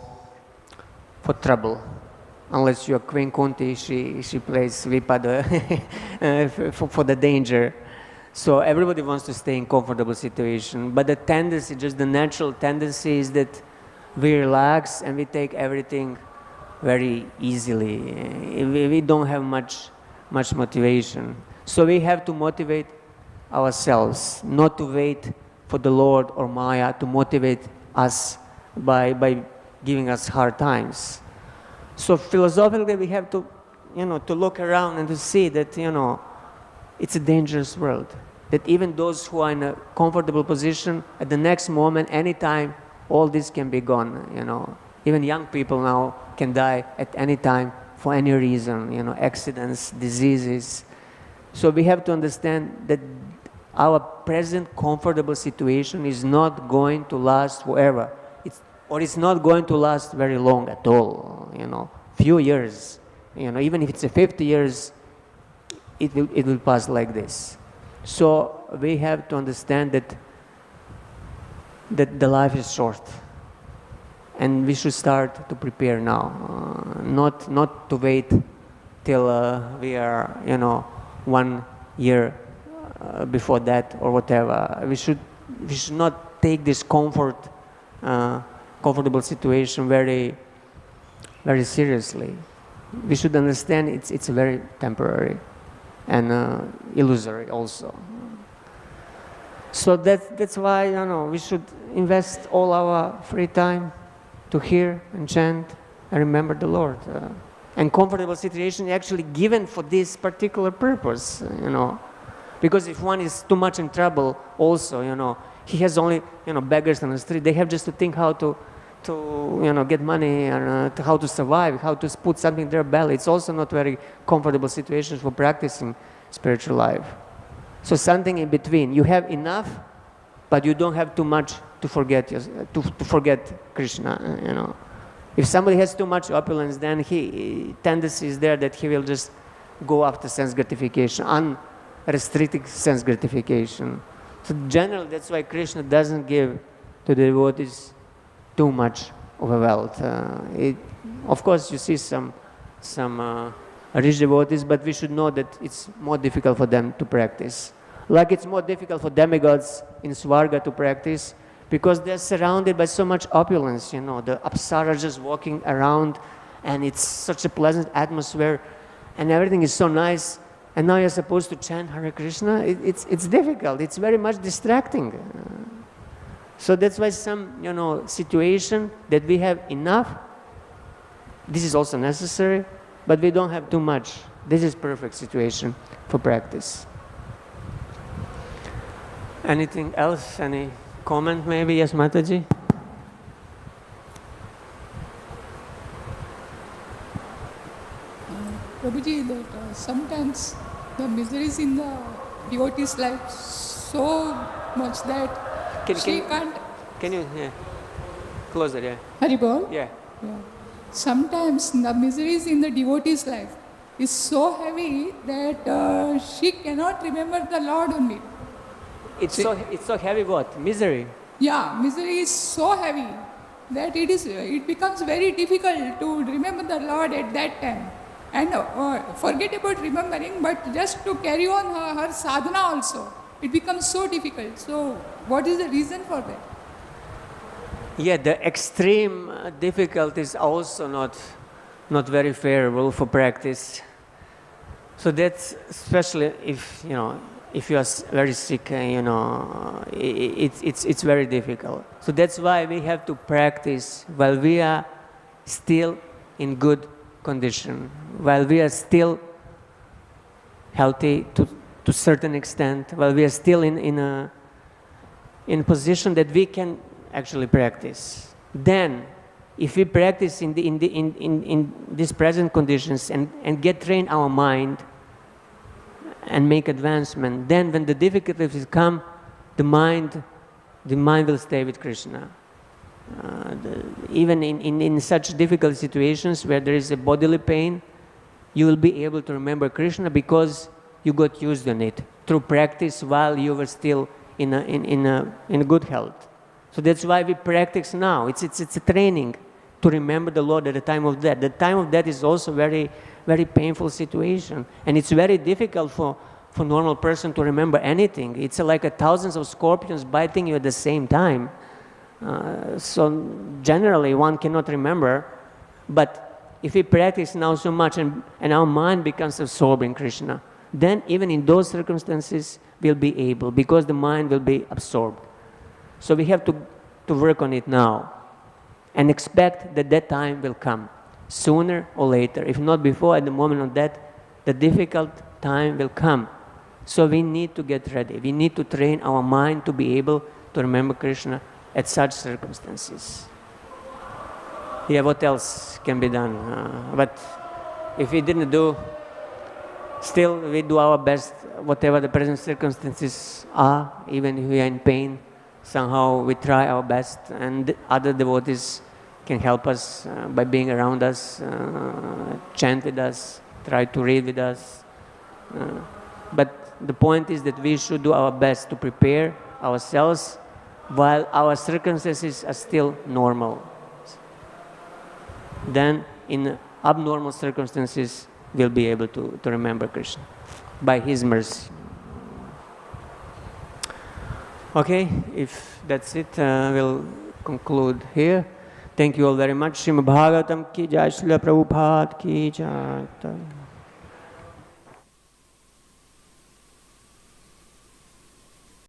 Speaker 1: trouble, unless you're Queen Kunti. She plays Vipada for the danger. So everybody wants to stay in comfortable situation, but the tendency, just the natural tendency, is that we relax and we take everything very easily. We don't have much motivation. So we have to motivate ourselves, not to wait for the Lord or Maya to motivate us by giving us hard times. So philosophically, we have to, to look around and to see that, it's a dangerous world. That even those who are in a comfortable position, at the next moment, anytime, all this can be gone, Even young people now can die at any time for any reason, accidents, diseases. So we have to understand that our present comfortable situation is not going to last forever. It's not going to last very long at all, few years. Even if it's a 50 years, it will pass like this. So we have to understand that the life is short. And we should start to prepare now, not to wait till we are, 1 year before that or whatever. We should not take this comfortable situation very, very seriously. We should understand it's very temporary and illusory also. So that's why we should invest all our free time to hear and chant and remember the Lord. And comfortable situation is actually given for this particular purpose, Because if one is too much in trouble also, he has only, beggars on the street. They have just to think how to get money and how to survive, how to put something in their belly. It's also not very comfortable situation for practicing spiritual life. So something in between. You have enough, but you don't have too much to forget Krishna, If somebody has too much opulence, then tendency is there that he will just go after sense gratification, unrestricted sense gratification. So generally, that's why Krishna doesn't give to the devotees too much of a wealth. Of course, you see some rich devotees, but we should know that it's more difficult for them to practice. Like it's more difficult for demigods in Swarga to practice because they're surrounded by so much opulence, the Apsara just walking around and it's such a pleasant atmosphere and everything is so nice. And now you're supposed to chant Hare Krishna. It's difficult. It's very much distracting. So that's why some, situation that we have enough, this is also necessary, but we don't have too much. This is perfect situation for practice. Anything else? Any comment maybe? Yes, Mataji?
Speaker 5: Prabhuji, that sometimes the miseries in the devotee's life so much that she can't...
Speaker 1: Can you closer, yeah.
Speaker 5: Haribol?
Speaker 1: Yeah.
Speaker 5: Sometimes the miseries in the devotee's life is so heavy that she cannot remember the Lord only.
Speaker 1: It's so heavy what? Misery?
Speaker 5: Yeah, misery is so heavy that it becomes very difficult to remember the Lord at that time. And forget about remembering, but just to carry on her sadhana also, it becomes so difficult. So what is the reason for that?
Speaker 1: Yeah, the extreme difficulty is also not very favorable for practice. So that's especially if you are very sick, it's very difficult. So that's why we have to practice while we are still in good condition, while we are still healthy to a certain extent, while we are still in a position that we can actually practice. Then, if we practice in these present conditions and get trained our mind and make advancement, then when the difficulties come, the mind will stay with Krishna. Even in such difficult situations where there is a bodily pain, you will be able to remember Krishna because you got used on it through practice while you were still in good health. So that's why we practice now. It's a training to remember the Lord at the time of death. The time of death is also very, very painful situation, and it's very difficult for normal person to remember anything. It's like thousands of scorpions biting you at the same time. So generally one cannot remember, but if we practice now so much and our mind becomes absorbed in Krishna, then even in those circumstances we'll be able, because the mind will be absorbed. So we have to work on it now and expect that time will come sooner or later. If not before, at the moment of death, the difficult time will come. So we need to get ready. We need to train our mind to be able to remember Krishna at such circumstances. Yeah, what else can be done? But if we didn't do, still we do our best, whatever the present circumstances are, even if we are in pain, somehow we try our best, and other devotees can help us by being around us, chant with us, try to read with us. But the point is that we should do our best to prepare ourselves while our circumstances are still normal. Then in abnormal circumstances, we'll be able to remember Krishna by His mercy. Okay, if that's it, we'll conclude here. Thank you all very much. Srimad Bhagavatam ki jai, Srila Prabhupada ki jai.